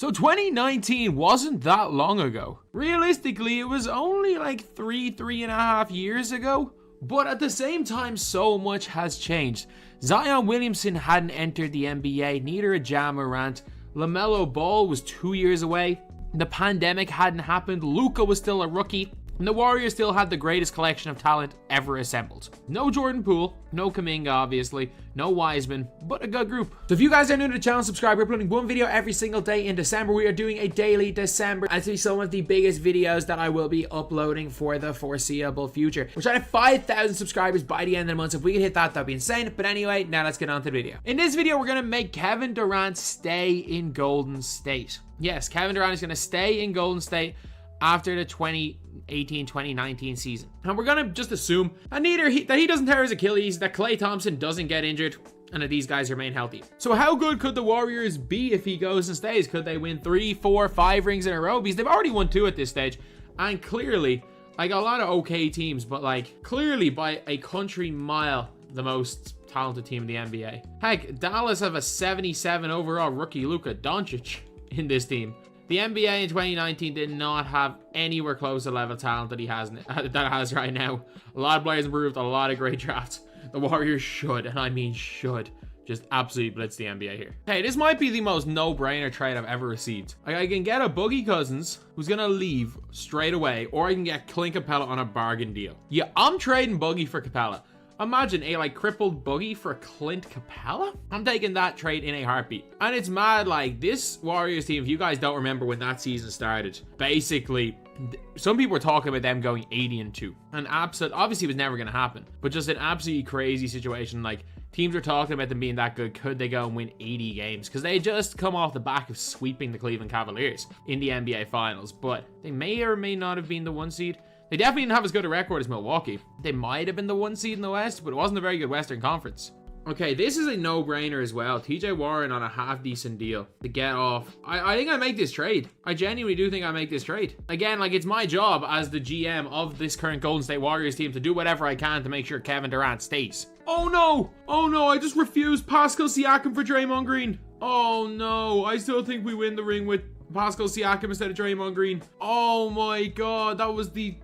So 2019 wasn't that long ago. Realistically, it was only like 3.5 years ago. But at the same time, so much has changed. Zion Williamson hadn't entered the NBA, neither had Ja Morant. LaMelo Ball was 2 years away. The pandemic hadn't happened. Luka was still a rookie. And the Warriors still had the greatest collection of talent ever assembled. No Jordan Poole, no Kuminga obviously, no Wiseman, but a good group. So if you guys are new to the channel, subscribe. We're uploading one video every single day in December. We are doing a daily December. And to be some of the biggest videos that I will be uploading for the foreseeable future. We're trying to 5,000 subscribers by the end of the month. So if we can hit that, that'd be insane. But anyway, now let's get on to the video. In this video, we're going to make Kevin Durant stay in Golden State. Yes, Kevin Durant is going to stay in Golden State after the 2018-2019 season. And we're gonna just assume that he doesn't tear his Achilles, that Klay Thompson doesn't get injured, and that these guys remain healthy. So how good could the Warriors be if he goes and stays? Could they win 3, 4, 5 rings in a row? Because they've already won 2 at this stage, and clearly, like a lot of okay teams, but like clearly by a country mile, the most talented team in the NBA. Heck, Dallas have a 77 overall rookie Luka Doncic in this team. The NBA in 2019 did not have anywhere close to the level of talent that has right now. A lot of players improved, a lot of great drafts. The Warriors should, and I mean should, just absolutely blitz the NBA here. Hey, this might be the most no-brainer trade I've ever received. Like, I can get a Boogie Cousins who's gonna leave straight away, or I can get Clint Capella on a bargain deal. Yeah, I'm trading Boogie for Capella. Imagine a like crippled Boogie for Clint Capella. I'm taking that trade in a heartbeat. And it's mad, like this Warriors team, if you guys don't remember when that season started, basically some people were talking about them going 80-2. And obviously it was never going to happen, but just an absolutely crazy situation. Like teams were talking about them being that good. Could they go and win 80 games? Because they just come off the back of sweeping the Cleveland Cavaliers in the NBA Finals, but they may or may not have been the 1 seed. They definitely didn't have as good a record as Milwaukee. They might have been the 1 seed in the West, but it wasn't a very good Western Conference. Okay, this is a no-brainer as well. TJ Warren on a half-decent deal to get off. I think I make this trade. I genuinely do think I make this trade. Again, like it's my job as the GM of this current Golden State Warriors team to do whatever I can to make sure Kevin Durant stays. Oh no! Oh no, I just refused Pascal Siakam for Draymond Green. Oh no, I still think we win the ring with Pascal Siakam instead of Draymond Green. Oh my god, that was the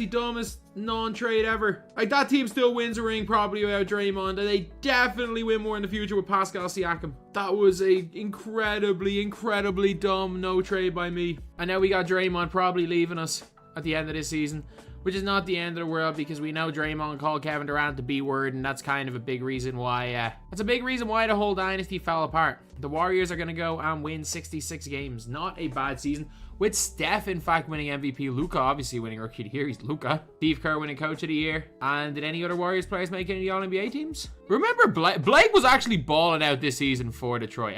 dumbest non-trade ever. Like that team still wins a ring probably without Draymond, and they definitely win more in the future with Pascal Siakam. That was a incredibly dumb no trade by me. And now we got Draymond probably leaving us at the end of this season, which is not the end of the world because we know Draymond called Kevin Durant the B word, and that's kind of a big reason why the whole dynasty fell apart. The Warriors are going to go and win 66 games. Not a bad season. With Steph, in fact, winning MVP. Luka, obviously, winning Rookie of the Year. He's Luka. Steve Kerr winning Coach of the Year. And did any other Warriors players make any of the All-NBA teams? Remember, Blake was actually balling out this season for Detroit.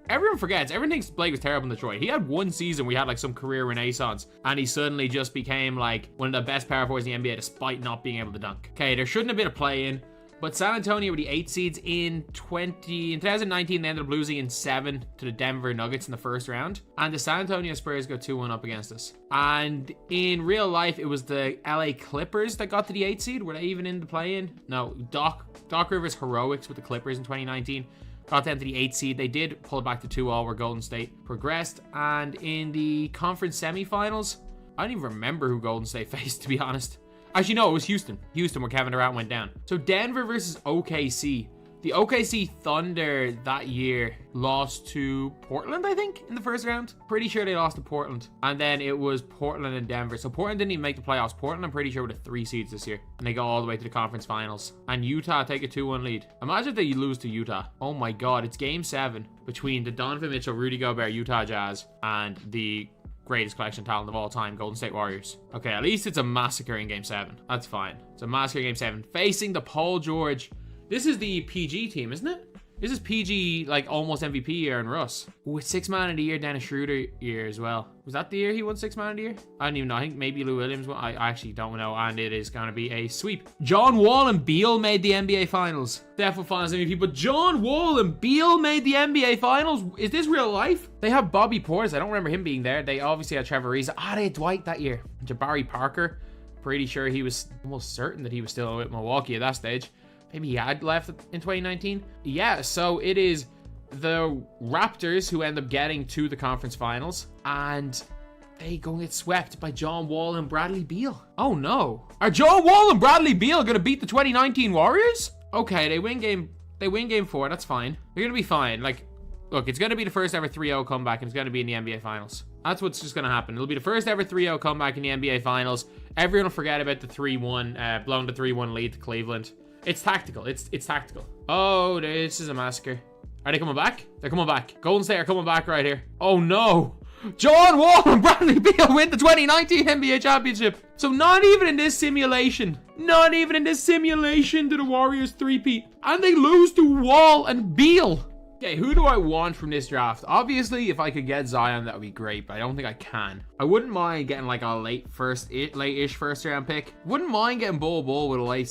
Everyone forgets. Everyone thinks Blake was terrible in Detroit. He had 1 season where he had like some career renaissance, and he suddenly just became like one of the best power forwards in the NBA despite not being able to dunk. Okay, there shouldn't have been a play-in, but San Antonio were the 8 seeds in 2019. They ended up losing in 7 to the Denver Nuggets in the first round, and the San Antonio Spurs got 2-1 up against us. And in real life, it was the LA Clippers that got to the 8 seed. Were they even in the play-in? No, Doc Rivers heroics with the Clippers in 2019. Got them to the 8 seed. They did pull back to 2-all where Golden State progressed. And in the conference semifinals, I don't even remember who Golden State faced, to be honest. Actually, no, it was Houston. Houston, where Kevin Durant went down. So Denver versus OKC. The OKC Thunder that year lost to Portland, I think, in the first round. Pretty sure they lost to Portland. And then it was Portland and Denver. So Portland didn't even make the playoffs. Portland, I'm pretty sure, were the 3 seeds this year. And they go all the way to the conference finals. And Utah take a 2-1 lead. Imagine if they lose to Utah. Oh my god, it's game 7 between the Donovan Mitchell, Rudy Gobert, Utah Jazz, and the greatest collection of talent of all time, Golden State Warriors. Okay, at least it's a massacre in game 7. That's fine. It's a massacre in game 7. Facing the Paul George. This is the PG team, isn't it? This is PG, like, almost MVP year in Russ. With 6th man of the year, Dennis Schroeder year as well. Was that the year he won 6th man of the year? I don't even know. I think maybe Lou Williams won. I actually don't know. And it is going to be a sweep. John Wall and Beal made the NBA Finals. Definitely Finals MVP. But John Wall and Beal made the NBA Finals. Is this real life? They have Bobby Portis. I don't remember him being there. They obviously had Trevor Ariza. They had Dwight that year. Jabari Parker. Pretty sure he was almost certain that he was still with Milwaukee at that stage. Maybe he had left in 2019. Yeah, so it is the Raptors, who end up getting to the conference finals, and they go and get swept by John Wall and Bradley Beal. Oh no. Are John Wall and Bradley Beal gonna beat the 2019 Warriors? Okay, they win game 4. That's fine. They're gonna be fine. Like, look, it's gonna be the first ever 3-0 comeback, and it's gonna be in the NBA Finals. That's what's just gonna happen. It'll be the first ever 3-0 comeback in the NBA Finals. Everyone will forget about the 3-1, blowing the 3-1 lead to Cleveland. It's tactical. It's tactical. Oh, this is a massacre. Are they coming back? They're coming back. Golden State are coming back right here. Oh no. John Wall and Bradley Beal win the 2019 NBA Championship. So not even in this simulation did the Warriors three-peat. And they lose to Wall and Beal. Okay, who do I want from this draft? Obviously, if I could get Zion, that would be great, but I don't think I can. I wouldn't mind getting like a late-ish first round pick. Wouldn't mind getting Bol with a late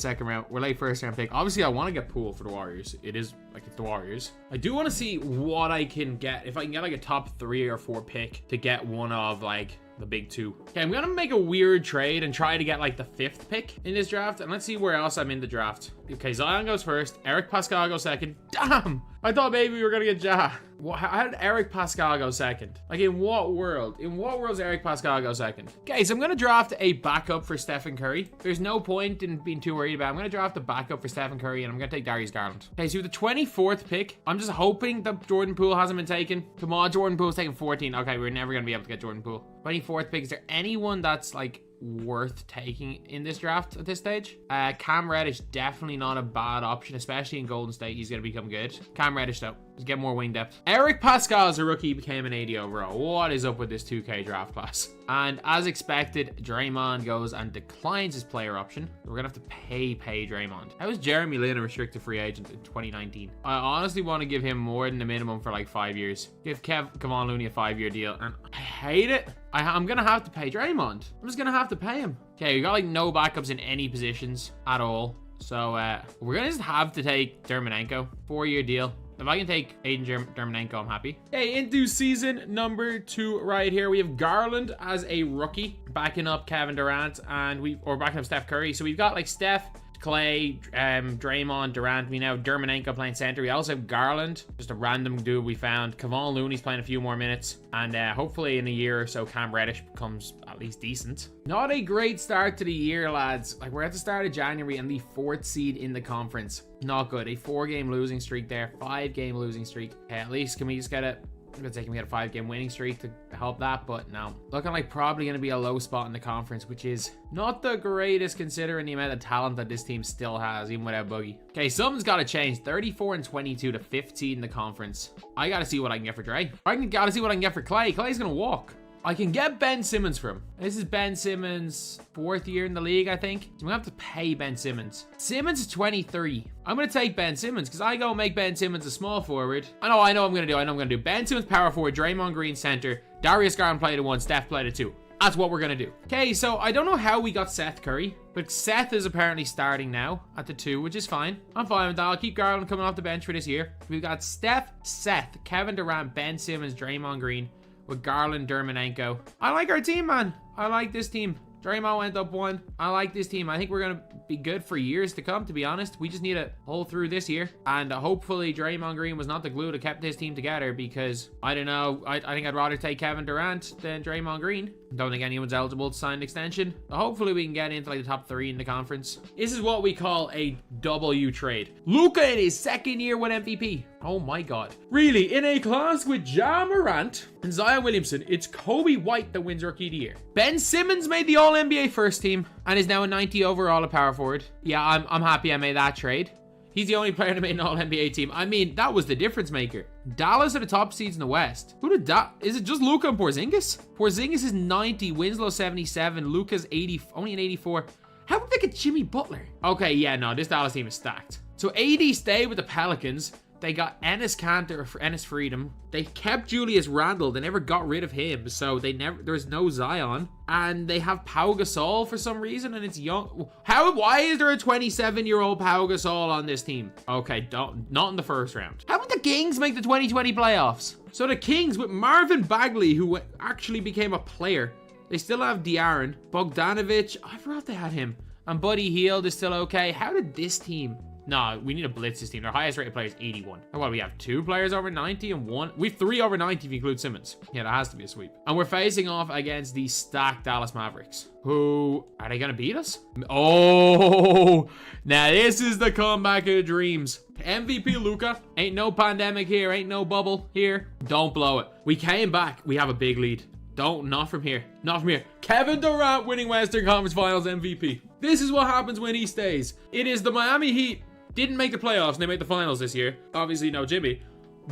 first round pick. Obviously, I want to get Poole for the Warriors. It's the Warriors. I do want to see what I can get. If I can get like a top 3 or 4 pick to get one of like the big 2. Okay, I'm gonna make a weird trade and try to get like the 5th pick in this draft, and let's see where else I'm in the draft. Okay, Zion goes first. Eric Pascal goes second. Damn! I thought maybe we were gonna get Ja. How did Eric Pascal go second? Like, in what world? In what world does Eric Pascal go second? Okay, so I'm gonna draft a backup for Stephen Curry. There's no point in being too worried about it. I'm gonna draft a backup for Stephen Curry, and I'm gonna take Darius Garland. Okay, so with the 24th pick, I'm just hoping that Jordan Poole hasn't been taken. Come on, Jordan Poole's taken 14. Okay, we're never gonna be able to get Jordan Poole. 24th pick, is there anyone that's like worth taking in this draft at this stage? Cam Reddish, definitely not a bad option, especially in Golden State. He's going to become good. Cam Reddish though, let's get more wing depth. Eric Pascal as a rookie became an 80 overall. What is up with this 2K draft class? And as expected, Draymond goes and declines his player option. We're gonna have to pay Draymond. How is Jeremy Lin a restricted free agent in 2019? I honestly want to give him more than the minimum for like 5 years. Give Kevon Looney a 5-year deal, and I hate it. I'm gonna have to pay Draymond. I'm just gonna have to pay him. Okay, we got like no backups in any positions at all. So we're gonna just have to take Dermanenko. 4-year deal. If I can take Aiden Dermanenko, I'm happy. Okay, into season number 2 right here. We have Garland as a rookie, backing up Kevin Durant, and backing up Steph Curry. So we've got like Steph, Clay, Draymond, Durant. We now have Dermanenko playing center. We also have Garland, just a random dude we found. Kevon Looney's playing a few more minutes. And hopefully in a year or so, Cam Reddish becomes at least decent. Not a great start to the year, lads. Like, we're at the start of January and the 4th seed in the conference. Not good. A 4-game losing streak there. 5-game losing streak. Okay, at least can we just get it? I'm gonna say, can we get a 5-game winning streak to help that? But no. Looking like probably gonna be a low spot in the conference, which is not the greatest considering the amount of talent that this team still has, even without Boogie. Okay, something's gotta change. 34-22 to 15 in the conference. I gotta see what I can get for Dre. I gotta see what I can get for Clay. Clay's gonna walk. I can get Ben Simmons for him. This is Ben Simmons' 4th year in the league, I think. So I'm gonna have to pay Ben Simmons. Simmons is 23. I'm gonna take Ben Simmons because I go make Ben Simmons a small forward. I know I'm gonna do. Ben Simmons power forward, Draymond Green center, Darius Garland played at 1, Steph played at 2. That's what we're gonna do. Okay, so I don't know how we got Seth Curry, but Seth is apparently starting now at the 2, which is fine. I'm fine with that. I'll keep Garland coming off the bench for this year. We've got Steph, Seth, Kevin Durant, Ben Simmons, Draymond Green, with Garland, Dermanenko. I like our team, man. I like this team. Draymond went up 1. I like this team. I think we're going to be good for years to come, to be honest. We just need to pull through this year. And hopefully Draymond Green was not the glue that kept this team together, because I don't know. I think I'd rather take Kevin Durant than Draymond Green. Don't think anyone's eligible to sign an extension. But hopefully we can get into like the top 3 in the conference. This is what we call a W trade. Luka in his 2nd year with MVP. Oh my God. Really, in a class with Ja Morant and Zion Williamson, it's Kobe White that wins Rookie of the Year. Ben Simmons made the All-NBA first team and is now a 90 overall at power forward. Yeah, I'm happy I made that trade. He's the only player to make an All-NBA team. I mean, that was the difference maker. Dallas are the top seeds in the West. Who did that? Is it just Luka and Porzingis? Porzingis is 90, Winslow 77, Luka's 80, only an 84. How did they get Jimmy Butler? Okay, yeah, no, this Dallas team is stacked. So AD stayed with the Pelicans. They got Enes Kanter for Enes Freedom. They kept Julius Randle. They never got rid of him. So there's no Zion. And they have Pau Gasol for some reason, and it's young. Why is there a 27-year-old Pau Gasol on this team? Okay, not in the first round. How did the Kings make the 2020 playoffs? So the Kings with Marvin Bagley, who actually became a player. They still have De'Aaron, Bogdanovic. I forgot they had him. And Buddy Hield is still okay. How did this team No, we need to blitz this team. Their highest rated player is 81. And what, we have 2 players over 90 and 1? We have 3 over 90 if you include Simmons. Yeah, that has to be a sweep. And we're facing off against the stacked Dallas Mavericks. Who, are they going to beat us? Oh, now this is the comeback of the dreams. MVP Luka. Ain't no pandemic here. Ain't no bubble here. Don't blow it. We came back. We have a big lead. Not from here. Not from here. Kevin Durant winning Western Conference Finals MVP. This is what happens when he stays. It is the Miami Heat. Didn't make the playoffs and they made the finals this year. Obviously no Jimmy.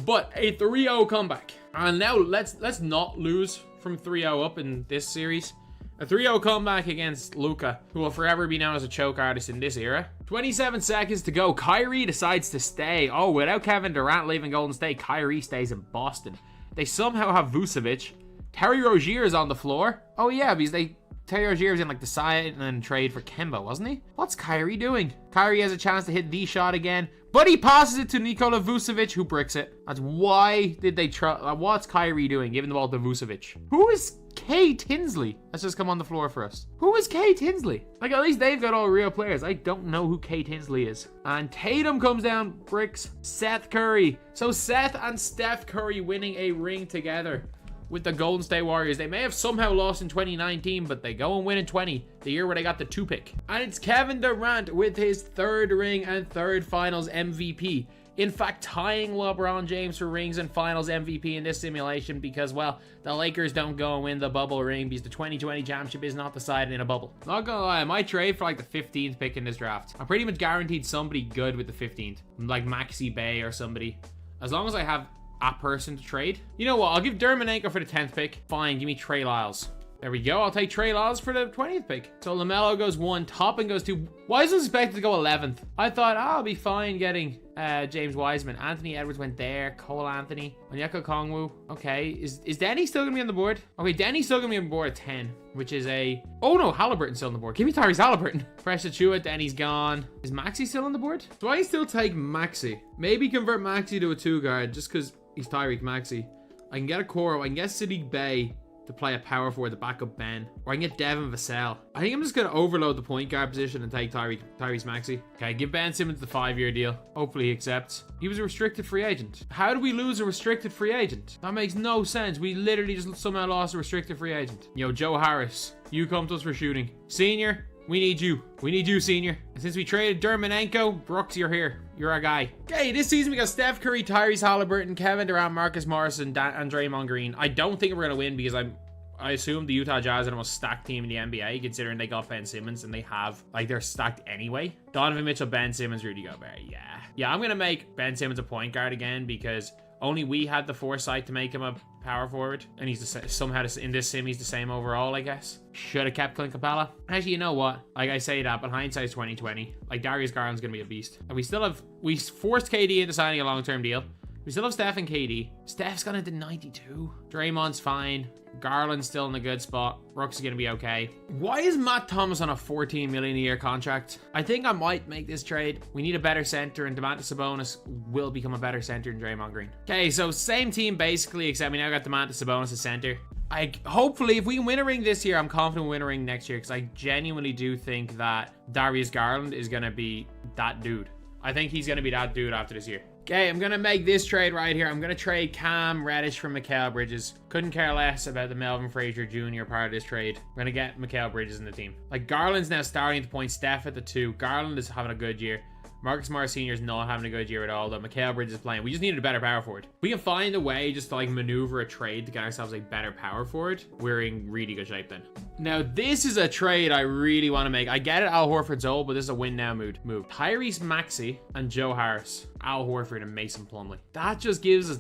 But a 3-0 comeback. And now let's not lose from 3-0 up in this series. A 3-0 comeback against Luka, who will forever be known as a choke artist in this era. 27 seconds to go. Kyrie decides to stay. Oh, without Kevin Durant leaving Golden State, Kyrie stays in Boston. They somehow have Vucevic. Terry Rozier is on the floor. Oh yeah, because Terry Rozier was in like the sign and trade for Kemba, wasn't he? What's Kyrie doing? Kyrie has a chance to hit the shot again, but he passes it to Nikola Vucevic, who bricks it. That's why did they try? What's Kyrie doing? Giving the ball to Vucevic. Who is Kay Tinsley? Let's just come on the floor for us. Who is Kay Tinsley? Like, at least they've got all real players. I don't know who Kay Tinsley is. And Tatum comes down, bricks Seth Curry. So Seth and Steph Curry winning a ring together with the Golden State Warriors. They may have somehow lost in 2019, but they go and win in 20, the year where they got the 2 pick. And it's Kevin Durant with his 3rd ring and 3rd finals MVP. In fact, tying LeBron James for rings and finals MVP in this simulation because, well, the Lakers don't go and win the bubble ring because the 2020 championship is not decided in a bubble. Not gonna lie, I might trade for like the 15th pick in this draft. I'm pretty much guaranteed somebody good with the 15th, like Maxi Bay or somebody. As long as I have a person to trade. You know what? I'll give Dermanenko for the 10th pick. Fine, give me Trey Lyles. There we go. I'll take Trey Lyles for the 20th pick. So LaMelo goes 1, Toppin goes 2. Wiseman's expected to go 11th. I thought, I'll be fine getting James Wiseman. Anthony Edwards went there. Cole Anthony. Onyeka Okongwu. Okay. Is Denny still going to be on the board? Okay, Denny's still going to be on the board at 10, which is a... Oh no, Halliburton's still on the board. Give me Tyrese Halliburton. Press Achua, Denny's gone. Is Maxey still on the board? Do I still take Maxey? Maybe convert Maxey to a 2-guard just because he's Tyreek Maxey. I can get a Koro. I can get Sadiq Bey to play a power forward to back up Ben. Or I can get Devin Vassell. I think I'm just going to overload the point guard position and take Tyrese Maxey. Okay, give Ben Simmons the 5-year deal. Hopefully he accepts. He was a restricted free agent. How do we lose a restricted free agent? That makes no sense. We literally just somehow lost a restricted free agent. Yo, Joe Harris, you come to us for shooting. Senior, we need you. We need you, senior. And since we traded Dermanenko, Brooks, you're here. You're our guy. Okay, this season we got Steph Curry, Tyrese Halliburton, Kevin Durant, Marcus Morris, and Draymond Green. I don't think we're going to win because I assume the Utah Jazz are the most stacked team in the NBA, considering they got Ben Simmons and they have, like, they're stacked anyway. Donovan Mitchell, Ben Simmons, Rudy Gobert. Yeah, I'm going to make Ben Simmons a point guard again because only we had the foresight to make him a power forward, and he's somehow in this sim he's the same overall, I guess. Should have kept Clint Capella. Actually, you know what? Like I say that, but hindsight's 2020. Like, Darius Garland's gonna be a beast, and we forced KD into signing a long-term deal. We still have Steph and KD. Steph's gone into 92. Draymond's fine. Garland's still in a good spot. Brooks is going to be okay. Why is Matt Thomas on a $14 million a year contract? I think I might make this trade. We need a better center, and Domantas Sabonis will become a better center than Draymond Green. Okay, so same team basically, except we now got Domantas Sabonis as center. Hopefully, if we win a ring this year, I'm confident we'll win a ring next year because I genuinely do think that Darius Garland is going to be that dude. I think he's going to be that dude after this year. Okay, I'm going to make this trade right here. I'm going to trade Cam Reddish for Mikal Bridges. Couldn't care less about the Melvin Frazier Jr. part of this trade. I'm going to get Mikal Bridges in the team. Like, Garland's now starting to point Steph at the 2. Garland is having a good year. Marcus Morris Sr. is not having a good year at all, though. Mikal Bridges is playing. We just needed a better power forward. We can find a way just to, like, maneuver a trade to get ourselves a better power forward. We're in really good shape then. Now, this is a trade I really want to make. I get it, Al Horford's old, but this is a win now move. Tyrese Maxey and Joe Harris. Al Horford and Mason Plumlee. That gives us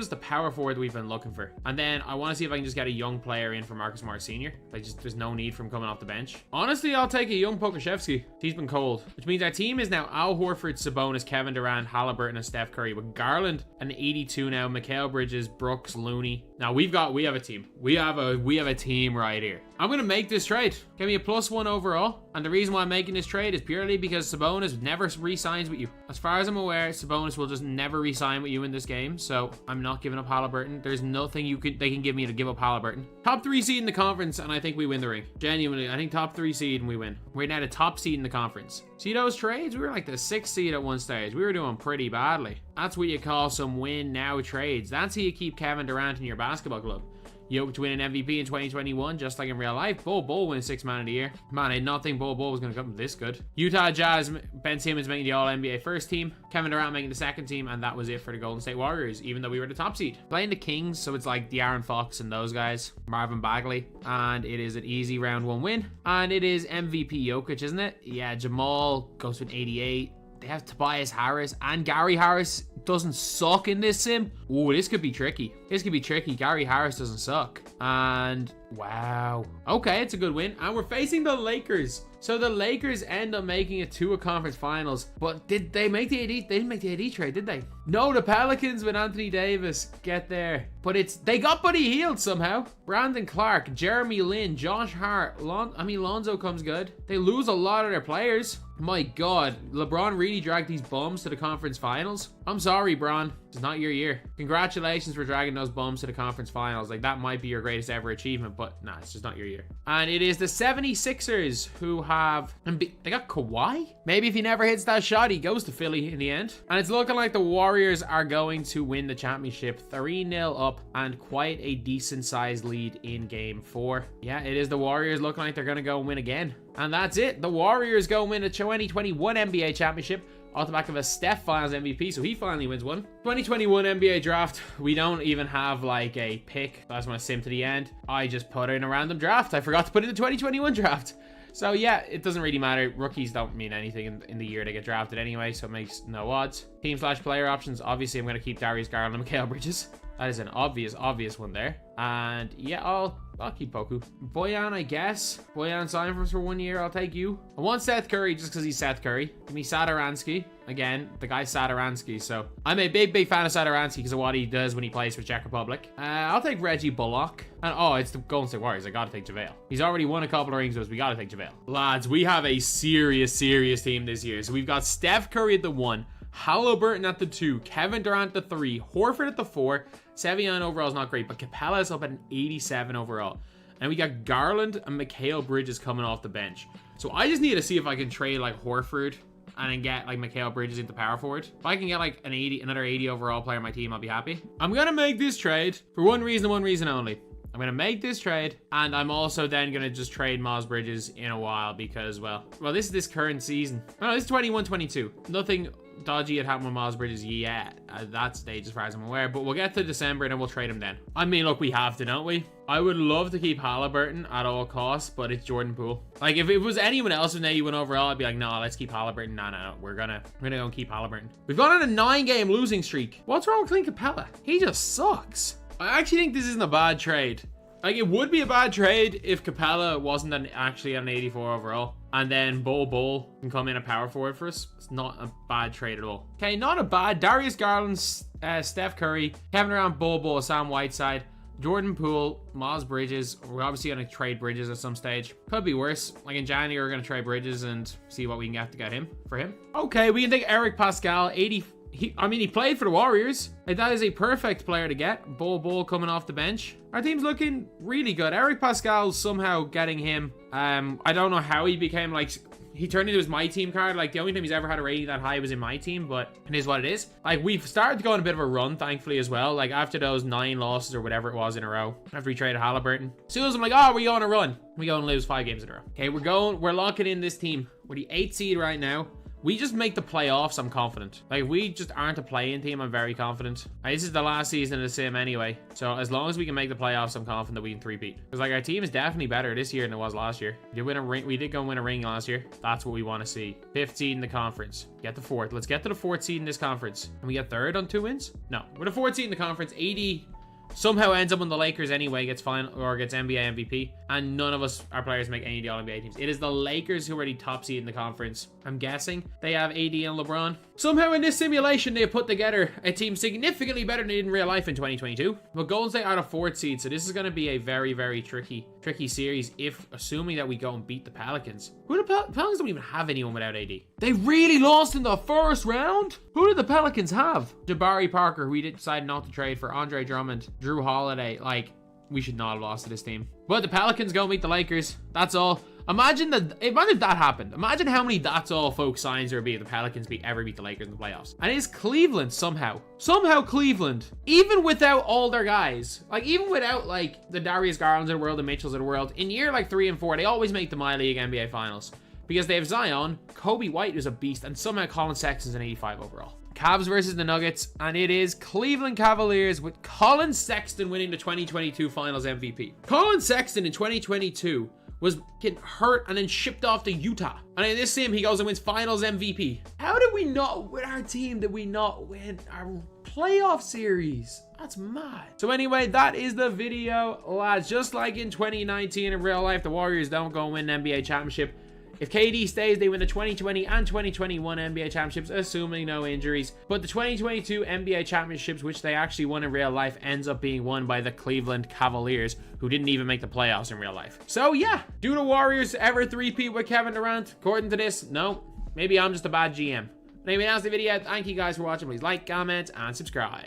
the power forward we've been looking for. And then I want to see if I can just get a young player in for Marcus Morris Sr. Like, just there's no need for him coming off the bench. Honestly, I'll take a young Pokusevski. He's been cold. Which means our team is now Al Horford, Sabonis, Kevin Durant, Halliburton, and Steph Curry. With Garland and 82 now, Mikal Bridges, Brooks, Looney. Now we have a team. We have a team right here. I'm gonna make this trade. Give me a +1 overall. And the reason why I'm making this trade is purely because Sabonis never re-signs with you. As far as I'm aware, Sabonis will just never re-sign with you in this game. So I'm not giving up Halliburton. There's nothing they can give me to give up Halliburton. Top 3 seed in the conference, and I think we win the ring. Genuinely, I think top 3 seed and we win. We're now the top seed in the conference. See those trades? We were like the 6th seed at one stage. We were doing pretty badly. That's what you call some win now trades. That's how you keep Kevin Durant in your basketball club. Jokic to win an MVP in 2021, just like in real life. Bol wins 6th man of the year. Man, I did not think Bol was going to come this good. Utah Jazz, Ben Simmons making the All-NBA first team, Kevin Durant making the second team, and that was it for the Golden State Warriors, even though we were the top seed. Playing the Kings, so it's like De'Aaron Fox and those guys, Marvin Bagley, and it is an easy round 1 win. And it is MVP Jokic, isn't it? Yeah, Jamal goes with 88. They have Tobias Harris, and Gary Harris doesn't suck in this sim. Ooh, this could be tricky. This could be tricky. Gary Harris doesn't suck. And wow. Okay, it's a good win. And we're facing the Lakers. So the Lakers end up making it to a conference finals. But did they make the AD? They didn't make the AD trade, did they? No, the Pelicans with Anthony Davis get there. But they got Buddy Hield somehow. Brandon Clark, Jeremy Lin, Josh Hart. Lonzo comes good. They lose a lot of their players. My God, LeBron really dragged these bums to the conference finals. I'm sorry, Bron. It's not your year. Congratulations for dragging those bums to the conference finals. Like, that might be your greatest ever achievement, but nah, it's just not your year. And it is the 76ers who have... They got Kawhi? Maybe if he never hits that shot, he goes to Philly in the end. And it's looking like the Warriors are going to win the championship. 3-0 up and quite a decent-sized lead in Game 4. Yeah, it is the Warriors looking like they're going to go and win again. And that's it. The Warriors go win a 2021 NBA championship off the back of a Steph Finals MVP, so he finally wins one. 2021 NBA draft. We don't even have like a pick. That's my sim to the end. I just put in a random draft. I forgot to put in the 2021 draft. So yeah, it doesn't really matter. Rookies don't mean anything in the year they get drafted anyway, so it makes no odds. Team/player options. Obviously, I'm going to keep Darius Garland and Mikal Bridges. That is an obvious one there. And yeah, I'll keep Poku. Bojan, I guess. Bojan sign for us for 1 year. I'll take you. I want Seth Curry just because he's Seth Curry. Give me Satoransky. Again, the guy's Satoransky. So I'm a big fan of Satoransky because of what he does when he plays for Czech Republic. I'll take Reggie Bullock. And oh, it's the Golden State Warriors. I gotta take JaVale. He's already won a couple of rings with us. We gotta take JaVale. Lads, we have a serious team this year. So we've got Steph Curry at the 1. Halliburton at the 2, Kevin Durant at the 3, Horford at the 4. Sevian overall is not great, but Capella is up at an 87 overall. And we got Garland and Mikal Bridges coming off the bench. So I just need to see if I can trade like Horford and then get like Mikal Bridges into power forward. If I can get like another 80 overall player on my team, I'll be happy. I'm gonna make this trade for one reason only. I'm going to make this trade, and I'm also then going to just trade Miles Bridges in a while because, well, this is this current season. Oh, this is 21-22. Nothing dodgy had happened with Miles Bridges yet at that stage as far as I'm aware, but we'll get to December and then we'll trade him then. I mean, look, we have to, don't we? I would love to keep Halliburton at all costs, but it's Jordan Poole. Like, if it was anyone else with 81 overall, I'd be like, no, let's keep Halliburton. No, we're gonna go and keep Halliburton. We've gone on a 9-game losing streak. What's wrong with Clint Capella? He just sucks. I actually think this isn't a bad trade. Like, it would be a bad trade if Capella wasn't actually an 84 overall. And then Bol can come in a power forward for us. It's not a bad trade at all. Okay, not a bad. Darius Garland, Steph Curry, Kevin Durant, Bol, Sam Whiteside, Jordan Poole, Miles Bridges. We're obviously going to trade Bridges at some stage. Could be worse. Like in January, we're going to trade Bridges and see what we can get to get him for him. Okay, we can take Eric Pascal, 80. He played for the Warriors. Like, that is a perfect player to get. Bol coming off the bench. Our team's looking really good. Eric Pascal somehow getting him. I don't know how he became like... He turned into his My Team card. Like, the only time he's ever had a rating that high was in My Team, but it is what it is. Like, we've started to go on a bit of a run, thankfully, as well. Like, after those 9 losses or whatever it was in a row, after we traded Halliburton. As soon as I'm like, oh, we're going on a run. We go and lose 5 games in a row. Okay, we're locking in this team. We're the 8th seed right now. We just make the playoffs, I'm confident. Like, if we just aren't a play-in team, I'm very confident. This is the last season of the sim anyway. So as long as we can make the playoffs, I'm confident that we can three-peat. Because, like, our team is definitely better this year than it was last year. We did win a ring. We did go and win a ring last year. That's what we want to see. 5th seed in the conference. Get the 4th. Let's get to the 4th seed in this conference. Can we get 3rd on 2 wins? No. We're the 4th seed in the conference. 80... somehow ends up on the Lakers anyway, gets final or gets NBA MVP, and none of our players make any of the All-NBA teams. It is the Lakers who are the top seed in the conference. I'm guessing they have AD and LeBron. Somehow in this simulation, they have put together a team significantly better than they did in real life in 2022. But Golden State are the 4th seed, so this is going to be a very, very tricky series if, assuming that we go and beat the Pelicans. Who the Pelicans don't even have anyone without AD. They really lost in the first round? Who did the Pelicans have? Jabari Parker, who we decided not to trade for, Andre Drummond, Drew Holiday. Like, we should not have lost to this team. But the Pelicans go meet the Lakers. That's all. Imagine if that happened. Imagine how many that's all folks signs there would be if the Pelicans ever beat the Lakers in the playoffs. And it's Cleveland somehow. Somehow Cleveland, even without all their guys, like even without like the Darius Garlands of the world, the Mitchells of the world, in year like 3 and 4, they always make the My League NBA Finals. Because they have Zion, Kobe White is a beast, and somehow Colin Sexton's an 85 overall. Cavs versus the Nuggets, and it is Cleveland Cavaliers with Colin Sexton winning the 2022 Finals MVP. Colin Sexton in 2022 was getting hurt and then shipped off to Utah. And in this sim, he goes and wins Finals MVP. How did we not, with our team, did we not win our playoff series? That's mad. So anyway, that is the video, lads. Just like in 2019 in real life, the Warriors don't go and win an NBA championship. If KD stays, they win the 2020 and 2021 NBA championships, assuming no injuries. But the 2022 NBA championships, which they actually won in real life, ends up being won by the Cleveland Cavaliers, who didn't even make the playoffs in real life. So yeah, do the Warriors ever three-peat with Kevin Durant? According to this, no. Maybe I'm just a bad GM. Anyway, that's the video. Thank you guys for watching. Please like, comment, and subscribe.